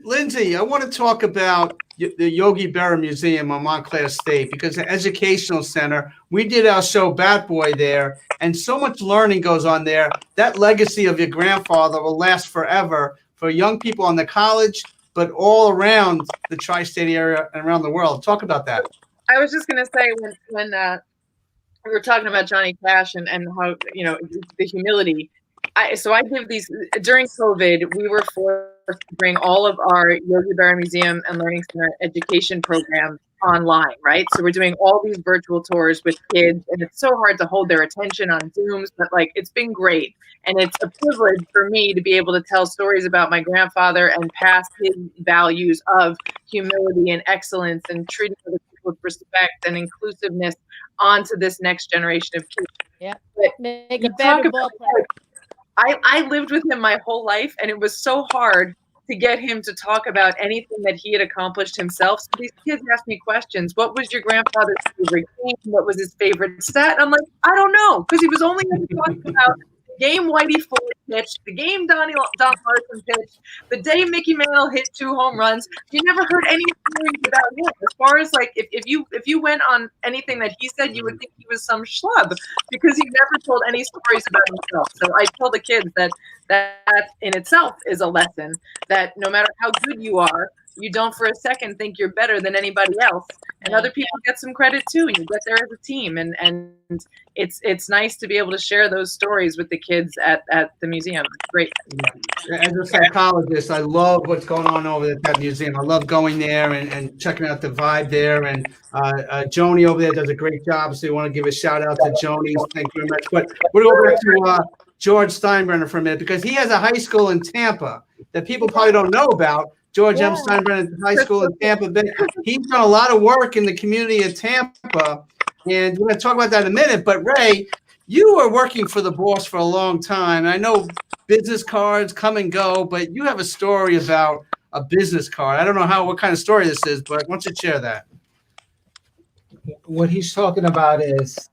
Lindsay, I want to talk about the Yogi Berra Museum on Montclair State, because the Educational Center, we did our show Bat Boy there, and so much learning goes on there. That legacy of your grandfather will last forever for young people on the college, but all around the tri-state area and around the world. Talk about that. I was just gonna say when we were talking about Johnny Cash and how the humility. I give these during COVID. We were forced to bring all of our Yogi Berra Museum and Learning Center education programs online, right? So we're doing all these virtual tours with kids, and it's so hard to hold their attention on Zooms, but it's been great. And it's a privilege for me to be able to tell stories about my grandfather and pass his values of humility and excellence and treating other people with respect and inclusiveness onto this next generation of kids. Yeah. But Make you a better talk ball about, player. I lived with him my whole life, and it was so hard to get him to talk about anything that he had accomplished himself. So these kids ask me questions. What was your grandfather's favorite game? What was his favorite stat? And I'm like, I don't know, because he was only going to talk about the game Whitey Ford pitched, the game Don Larson pitched, the day Mickey Mantle hit 2 home runs. You never heard any stories about him. As far as like, if you went on anything that he said, you would think he was some schlub because he never told any stories about himself. So I tell the kids that in itself is a lesson, that no matter how good you are, you don't for a second think you're better than anybody else, and other people get some credit too. You get there as a team, and it's nice to be able to share those stories with the kids at the museum. It's great. As a psychologist, I love what's going on over at that museum. I love going there and checking out the vibe there. And Joni over there does a great job. So you want to give a shout out to Joni. Thank you very much. But we'll go back to George Steinbrenner for a minute, because he has a high school in Tampa that people probably don't know about. George M. Steinbrenner High School in Tampa Bay. He's done a lot of work in the community of Tampa, and we're going to talk about that in a minute. But Ray, you were working for the boss for a long time. I know business cards come and go, but you have a story about a business card. I don't know what kind of story this is, but why don't you share that? What he's talking about is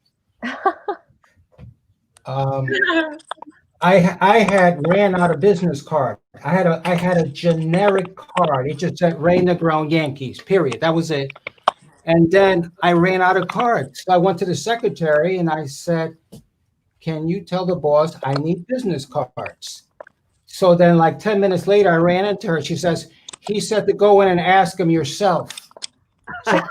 I had ran out of business card. I had a generic card. It just said Ray Negron Yankees, period. That was it. And then I ran out of cards. So I went to the secretary and I said, can you tell the boss I need business cards? So then like 10 minutes later, I ran into her. She says, he said to go in and ask him yourself. So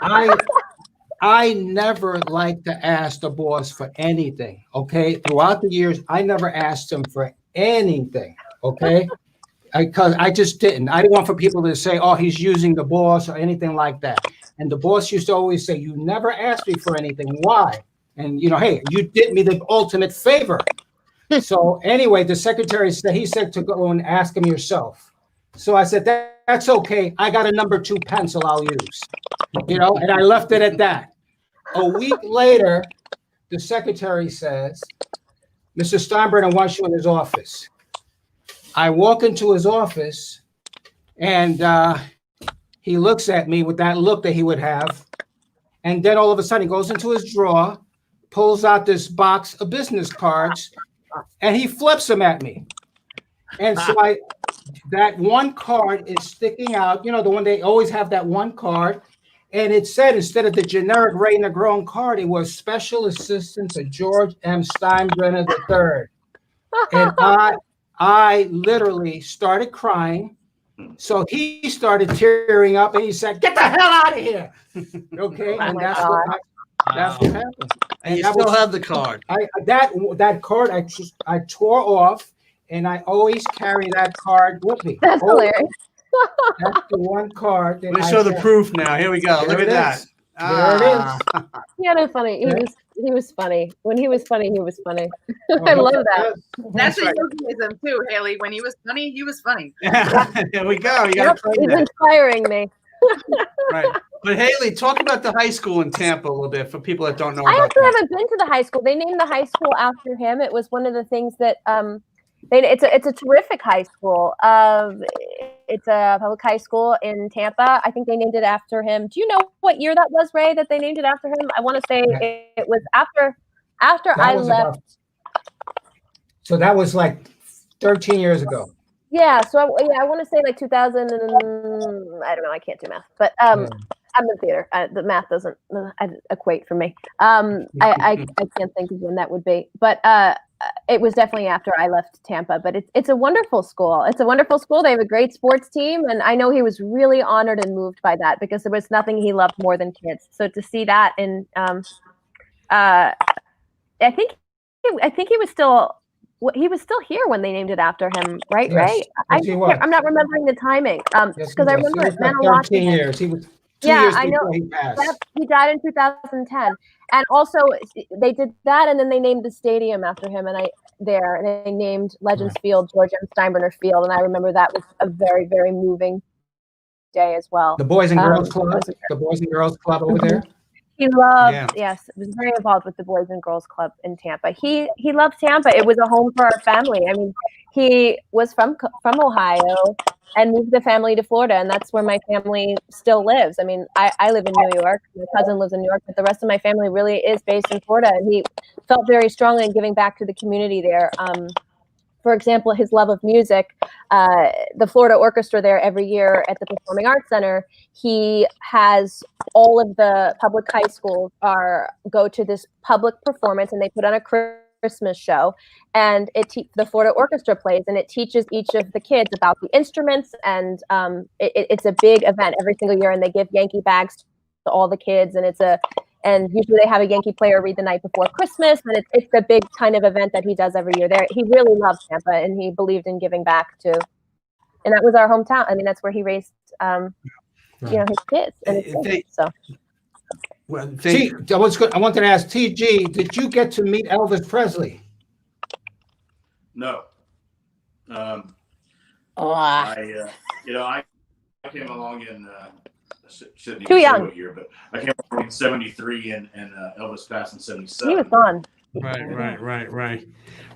I never like to ask the boss for anything, okay? Throughout the years, I never asked him for anything, okay? Because I just didn't. I didn't want for people to say, oh, he's using the boss or anything like that. And the boss used to always say, you never asked me for anything. Why? And, hey, you did me the ultimate favor. So anyway, the secretary said, he said to go and ask him yourself. So I said, that's okay. I got a number 2 pencil I'll use, and I left it at that. A week later, the secretary says, Mr. Steinbrenner wants you in his office. I walk into his office and he looks at me with that look that he would have. And then all of a sudden he goes into his drawer, pulls out this box of business cards, and he flips them at me. And so that one card is sticking out, the one they always have, that one card. And it said, instead of the generic Ray Negron card, it was Special Assistant to George M. Steinbrenner III. And I literally started crying. So he started tearing up and he said, get the hell out of here. Okay. And that's what happened. And you still have the card. That card I tore off, and I always carry that card with me. That's hilarious. That's the one card. Let me show the proof now. Here we go. Look at that. There it is. He had a funny. He was funny. When he was funny, he was funny. I love that. That's a Yogiism too, Haley. When he was funny, he was funny. There we go. You got to play He's that. inspiring me. Right. But Haley, talk about the high school in Tampa a little bit for people that don't know. I about actually that. haven't been to the high school. They named the high school after him. It was one of the things that it's a terrific high school. It's a public high school in Tampa. I think they named it after him. Do you know what year that was, Ray, that they named it after him? I want to say it was after I left. So that was like 13 years ago. Yeah. So I want to say like 2000. I don't know. I can't do math, but I'm in theater. The math doesn't equate for me. I can't think of when that would be, but it was definitely after I left Tampa. But it's a wonderful school. It's a wonderful school. They have a great sports team, and I know he was really honored and moved by that because there was nothing he loved more than kids. So to see that, and I think he was still here when they named it after him, right? Yes. Ray? Yes, I'm not remembering the timing because I remember it meant a like lot to 13 him. years. He was 2 years before he passed. He died in 2010, and also they did that, and then they named the stadium after him. And they named Legends Field George M. Steinbrenner Field, and I remember that was a very, very moving day as well. The Boys and Girls Club. The Boys and Girls Club over there. He loved, yes, was very involved with the Boys and Girls Club in Tampa. He loved Tampa. It was a home for our family. I mean, he was from Ohio and moved the family to Florida, and that's where my family still lives. I mean, I live in New York. My cousin lives in New York, but the rest of my family really is based in Florida. And he felt very strongly in giving back to the community there. for example, his love of music, the Florida Orchestra there every year at the Performing Arts Center, he has all of the public high schools go to this public performance, and they put on a Christmas show, and the Florida Orchestra plays, and it teaches each of the kids about the instruments, and it's a big event every single year, and they give Yankee bags to all the kids, and usually they have a Yankee player read the night before Christmas, and it's a big kind of event that he does every year. He really loved Tampa, and he believed in giving back too. And that was our hometown. I mean, that's where he raised, his kids and his kids. So. Well, I wanted to ask TG, did you get to meet Elvis Presley? No. I came along in too young here, but I came along in '73 and Elvis passed in '77. He was gone.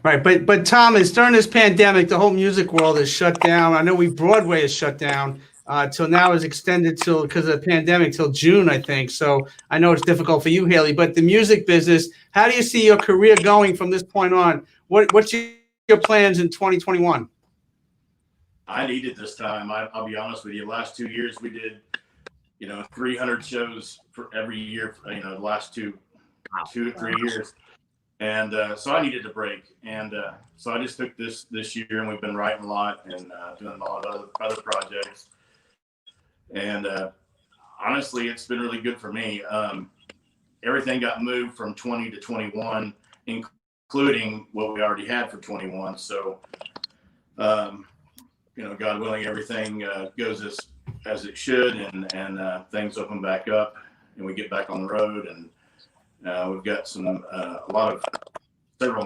Right. But Thomas, during this pandemic, the whole music world is shut down. I know Broadway is shut down till now, is extended till, because of the pandemic, till June, I think. So I know it's difficult for you, Haley, but the music business, how do you see your career going from this point on? What's your plans in 2021? I needed this time. I'll be honest with you. Last 2 years we did, 300 shows for every year, the last 2 to 3 years. And so I needed a break. And so I just took this year, and we've been writing a lot and doing a lot of other projects. And honestly, it's been really good for me. Everything got moved from 20 to 21, including what we already had for 21. So, God willing, everything goes as it should, and things open back up, and we get back on the road, and we've got several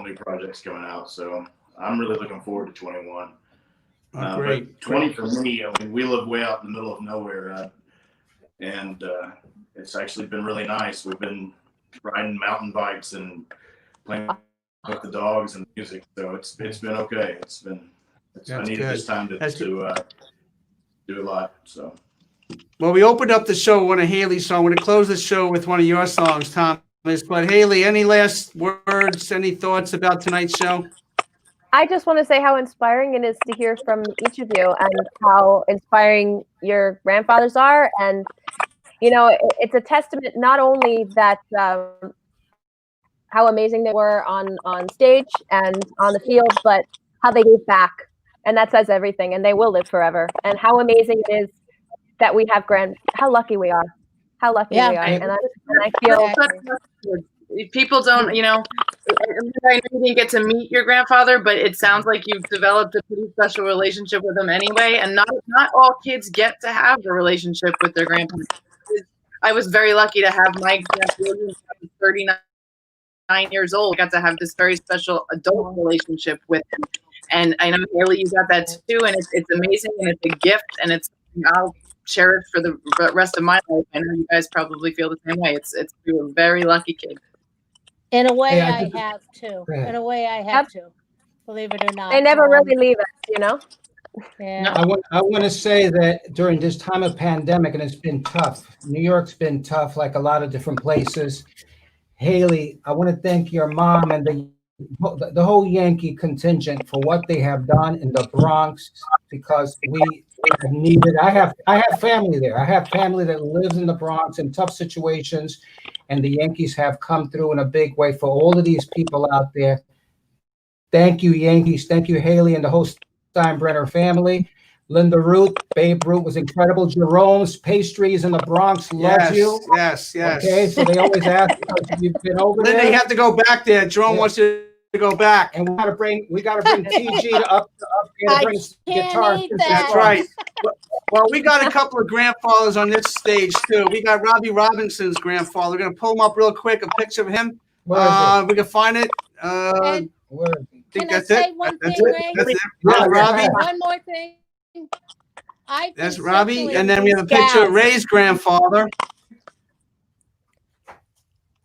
new projects coming out. So I'm really looking forward to 21. Great. But 20 for me, we live way out in the middle of nowhere, and it's actually been really nice. We've been riding mountain bikes and playing with the dogs and music, so it's been okay. I needed this time to do a lot. So. Well, we opened up the show with one of Haley's songs. We're going to close the show with one of your songs, Thomas. But Haley, any last words, any thoughts about tonight's show? I just want to say how inspiring it is to hear from each of you, and how inspiring your grandfathers are. And, it's a testament not only that how amazing they were on stage and on the field, but how they gave back. And that says everything, and they will live forever. And how amazing it is that we have how lucky we are. How lucky we are. And I feel people don't, I know you didn't get to meet your grandfather, but it sounds like you've developed a pretty special relationship with him anyway. And not all kids get to have a relationship with their grandparents. I was very lucky to have my grandfather 39 years old. I got to have this very special adult relationship with him. And I know, Haley, you got that too. And it's amazing, and it's a gift, and I'll cherish for the rest of my life. I know you guys probably feel the same way. You're a very lucky kid. In a way, I have to. In a way, I have to. Believe it or not. They never really leave us, Yeah. I want to say that during this time of pandemic, and it's been tough. New York's been tough, like a lot of different places. Haley, I want to thank your mom and the whole Yankee contingent for what they have done in the Bronx, because we have needed. I have family there. I have family that lives in the Bronx in tough situations, and the Yankees have come through in a big way for all of these people out there. Thank you, Yankees. Thank you, Haley, and the whole Steinbrenner family. Linda Ruth, Babe Ruth was incredible. Jerome's Pastries in the Bronx loves you. Yes. Okay, so they always ask if you've been over Linda, there. you have to go back there. Jerome wants you to go back. And we got to bring TG up here to bring guitar. That's right. Well, we got a couple of grandfathers on this stage too. We got Robby Robinson's grandfather. We're gonna pull him up real quick, a picture of him. Where is we can find it. Where is it? Can I say one thing, Ray? That's it. Yeah, Robby. One more thing. That's Robby, and then we have a picture of Ray's grandfather.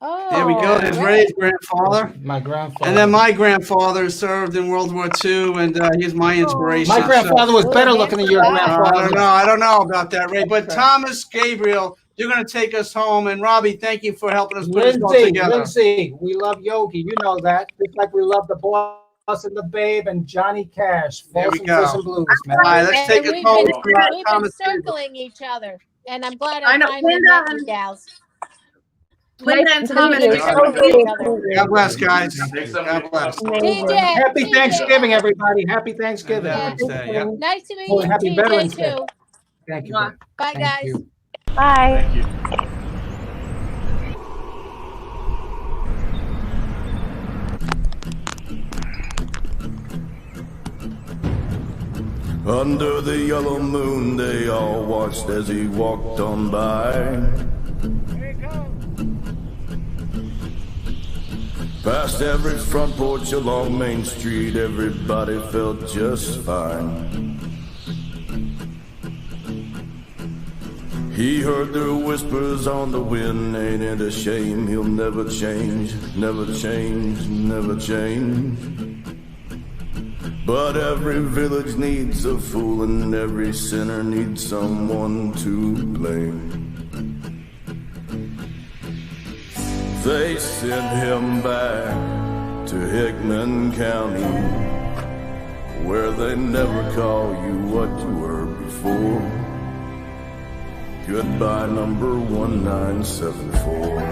Oh, there we go. There's Ray's grandfather. My grandfather. And then my grandfather served in World War II, and he's my inspiration. My grandfather was better looking than your grandfather. I don't know about that, Ray. But Thomas, Gabriel, you're going to take us home. And Robby, thank you for helping us put this all together. Lindsay, we love Yogi. You know that. Just like we love the boys and the Babe and Johnny Cash. There we Folsom go. Prison Blues, man. All right, let's And take a we've call been, from we've been Thomas. circling each other, and I'm glad I I know. finally Linda met you gals. Linda and Nice to Thomas, meet you. you're So so great sweet. to meet you. God bless, guys. Take some God bless. Amazing. TJ, Happy TJ, Thanksgiving, everybody. Happy Thanksgiving. Yeah. Veterans Day, yeah. Nice to meet Oh, you, happy TJ, Veterans Day. too. Thank you. Mwah. Babe. Bye, Thank guys. you. Bye. Thank you. Under the yellow moon, they all watched as he walked on by. Past every front porch along Main Street, everybody felt just fine. He heard their whispers on the wind, ain't it a shame he'll never change, never change, never change. But every village needs a fool and every sinner needs someone to blame. They sent him back to Hickman County, where they never call you what you were before. Goodbye, number 1974.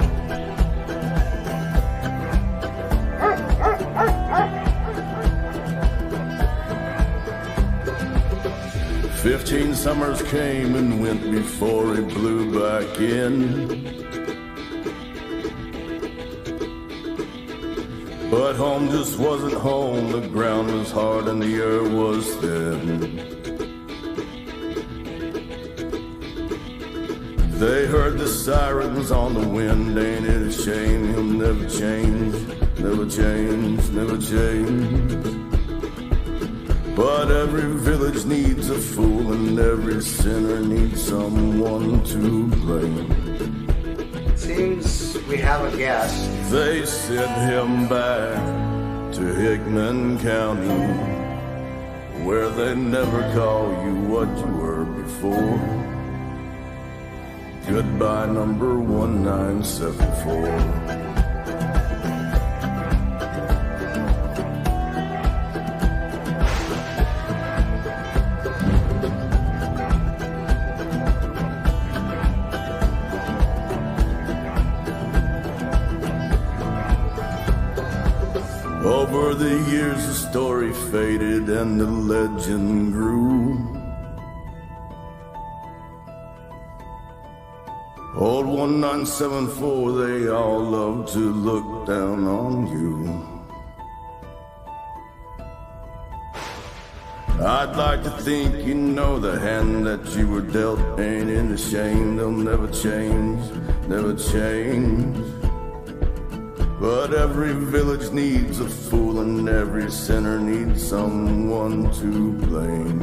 15 summers came and went before he blew back in. But home just wasn't home, the ground was hard and the air was thin. They heard the sirens on the wind, ain't it a shame he'll never change, never change, never change. But every village needs a fool and every sinner needs someone to blame. Seems we have a guest. They sent him back to Hickman County, where they never call you what you were before. Goodbye, number 1974. Over the years the story faded and the legend grew. Old 1974, they all love to look down on you. I'd like to think you know the hand that you were dealt ain't in the shame. They'll never change, never change. But every village needs a fool and every sinner needs someone to blame.